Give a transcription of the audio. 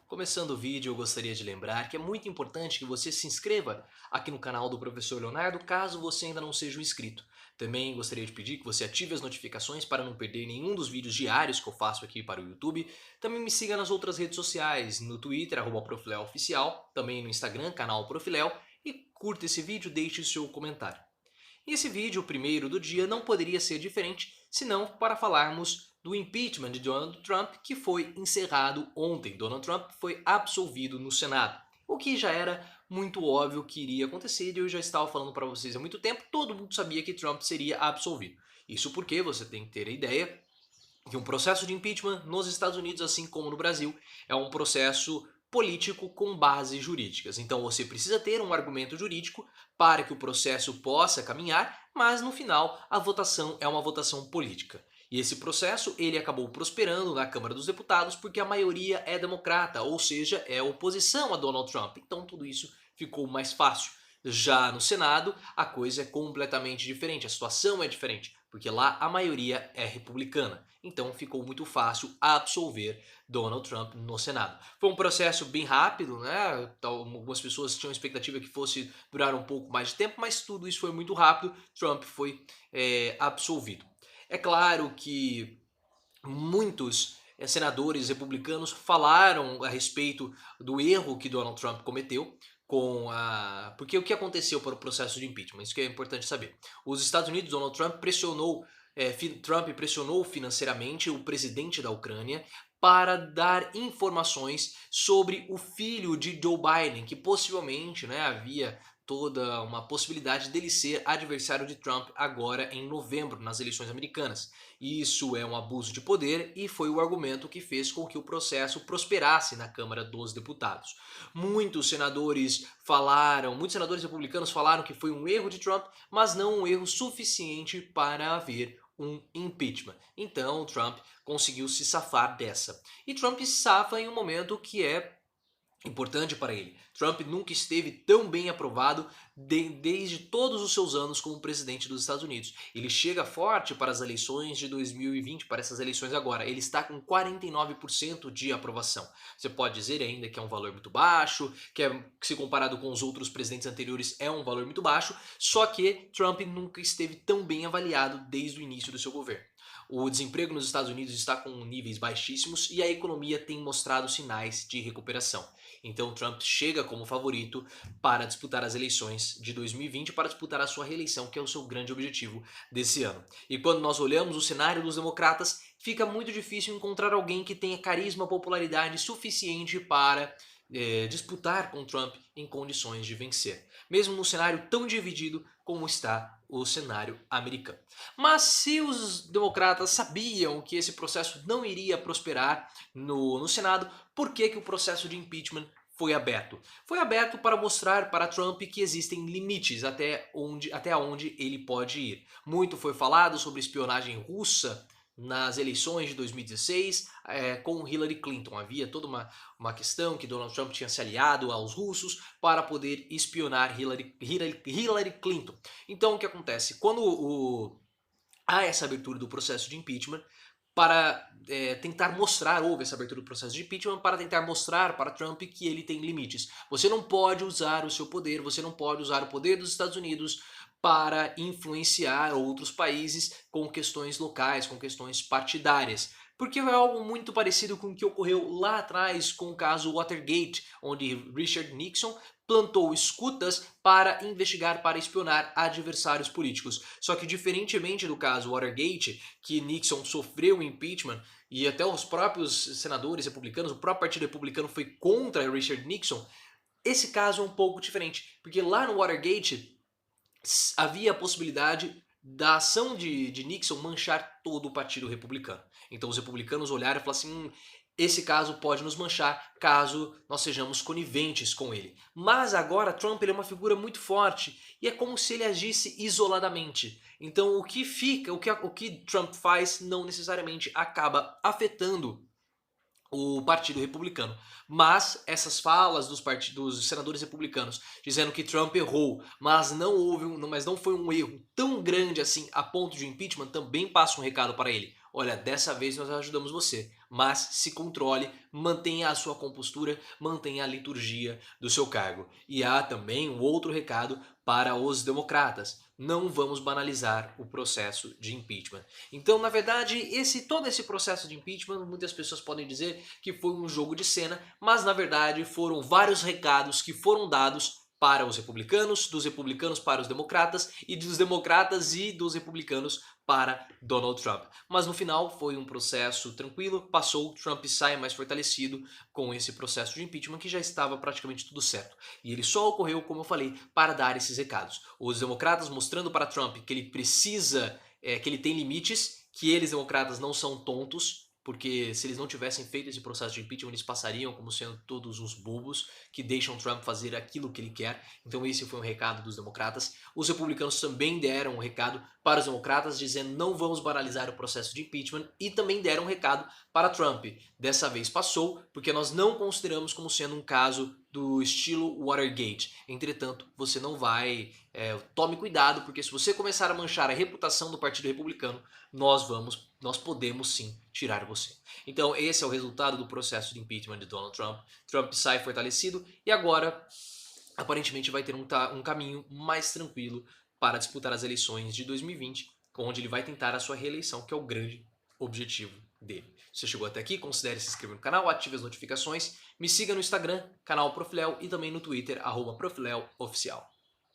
Começando o vídeo, eu gostaria de lembrar que é muito importante que você se inscreva aqui no canal do Professor Leonardo, caso você ainda não seja um inscrito. Também gostaria de pedir que você ative as notificações para não perder nenhum dos vídeos diários que eu faço aqui para o YouTube. Também me siga nas outras redes sociais, no Twitter, @profleoficial, também no Instagram, canal Profileo, e curta esse vídeo, deixe o seu comentário. E esse vídeo, o primeiro do dia, não poderia ser diferente senão para falarmos do impeachment de Donald Trump, que foi encerrado ontem. Donald Trump foi absolvido no Senado, o que já era muito óbvio que iria acontecer e eu já estava falando para vocês há muito tempo, todo mundo sabia que Trump seria absolvido. Isso porque você tem que ter a ideia que um processo de impeachment nos Estados Unidos, assim como no Brasil, é um processo político com bases jurídicas. Então você precisa ter um argumento jurídico para que o processo possa caminhar, mas no final a votação é uma votação política. E esse processo ele acabou prosperando na Câmara dos Deputados porque a maioria é democrata, ou seja, é oposição a Donald Trump. Então tudo isso ficou mais fácil. Já no Senado, a coisa é completamente diferente, a situação é diferente, porque lá a maioria é republicana. Então ficou muito fácil absolver Donald Trump no Senado. Foi um processo bem rápido, né? Algumas pessoas tinham expectativa que fosse durar um pouco mais de tempo, mas tudo isso foi muito rápido. Trump foi absolvido. É claro que muitos senadores republicanos falaram a respeito do erro que Donald Trump cometeu porque o que aconteceu para o processo de impeachment, isso que é importante saber. Os Estados Unidos, Donald Trump pressionou financeiramente o presidente da Ucrânia para dar informações sobre o filho de Joe Biden, que possivelmente, né, havia toda uma possibilidade dele ser adversário de Trump agora em novembro, nas eleições americanas. Isso é um abuso de poder e foi o argumento que fez com que o processo prosperasse na Câmara dos Deputados. Muitos senadores republicanos falaram que foi um erro de Trump, mas não um erro suficiente para haver um impeachment. Então Trump conseguiu se safar dessa. E Trump se safa em um momento que é importante para ele. Trump nunca esteve tão bem aprovado desde todos os seus anos como presidente dos Estados Unidos. Ele chega forte para as eleições de 2020, para essas eleições agora. Ele está com 49% de aprovação. Você pode dizer ainda que é um valor muito baixo, que se comparado com os outros presidentes anteriores é um valor muito baixo, só que Trump nunca esteve tão bem avaliado desde o início do seu governo. O desemprego nos Estados Unidos está com níveis baixíssimos e a economia tem mostrado sinais de recuperação. Então Trump chega como favorito para disputar as eleições de 2020, para disputar a sua reeleição, que é o seu grande objetivo desse ano. E quando nós olhamos o cenário dos democratas, fica muito difícil encontrar alguém que tenha carisma, popularidade suficiente para disputar com Trump em condições de vencer, mesmo num cenário tão dividido como está o cenário americano. Mas se os democratas sabiam que esse processo não iria prosperar no Senado, por que o processo de impeachment foi aberto? Foi aberto para mostrar para Trump que existem limites até onde ele pode ir. Muito foi falado sobre espionagem russa nas eleições de 2016 com Hillary Clinton. Havia toda uma questão que Donald Trump tinha se aliado aos russos para poder espionar Hillary Clinton. Então o que acontece? Quando há essa abertura do processo de impeachment, para tentar mostrar, houve essa abertura do processo de impeachment para tentar mostrar para Trump que ele tem limites. Você não pode usar o seu poder, você não pode usar o poder dos Estados Unidos para influenciar outros países com questões locais, com questões partidárias. Porque é algo muito parecido com o que ocorreu lá atrás com o caso Watergate, onde Richard Nixon plantou escutas para investigar, para espionar adversários políticos. Só que diferentemente do caso Watergate, que Nixon sofreu impeachment e até os próprios senadores republicanos, o próprio partido republicano foi contra Richard Nixon, esse caso é um pouco diferente, porque lá no Watergate havia a possibilidade da ação de Nixon manchar todo o partido republicano. Então os republicanos olharam e falaram assim, esse caso pode nos manchar caso nós sejamos coniventes com ele. Mas agora Trump ele é uma figura muito forte e é como se ele agisse isoladamente. Então o que Trump faz não necessariamente acaba afetando o Partido Republicano. Mas essas falas dos senadores republicanos dizendo que Trump errou, mas não foi um erro tão grande assim a ponto de impeachment, também passa um recado para ele. Olha, dessa vez nós ajudamos você, mas se controle, mantenha a sua compostura, mantenha a liturgia do seu cargo. E há também um outro recado para os democratas: não vamos banalizar o processo de impeachment. Então, na verdade, todo esse processo de impeachment, muitas pessoas podem dizer que foi um jogo de cena, mas na verdade foram vários recados que foram dados para os republicanos, dos republicanos para os democratas e dos democratas e dos republicanos para Donald Trump. Mas no final foi um processo tranquilo, passou, Trump sai mais fortalecido com esse processo de impeachment que já estava praticamente tudo certo. E ele só ocorreu, como eu falei, para dar esses recados. Os democratas mostrando para Trump que ele precisa, que ele tem limites, que eles democratas não são tontos, porque se eles não tivessem feito esse processo de impeachment, eles passariam como sendo todos uns bobos que deixam Trump fazer aquilo que ele quer. Então esse foi um recado dos democratas. Os republicanos também deram um recado para os democratas, dizendo não vamos banalizar o processo de impeachment, e também deram um recado para Trump. Dessa vez passou, porque nós não consideramos como sendo um caso do estilo Watergate. Entretanto, você não vai... tome cuidado, porque se você começar a manchar a reputação do Partido Republicano, nós podemos sim tirar você. Então esse é o resultado do processo de impeachment de Donald Trump. Trump sai fortalecido e agora aparentemente vai ter um caminho mais tranquilo para disputar as eleições de 2020, onde ele vai tentar a sua reeleição, que é o grande objetivo dele. Se você chegou até aqui, considere se inscrever no canal, ative as notificações, me siga no Instagram, canal Profiléu, e também no Twitter, @profileoficial.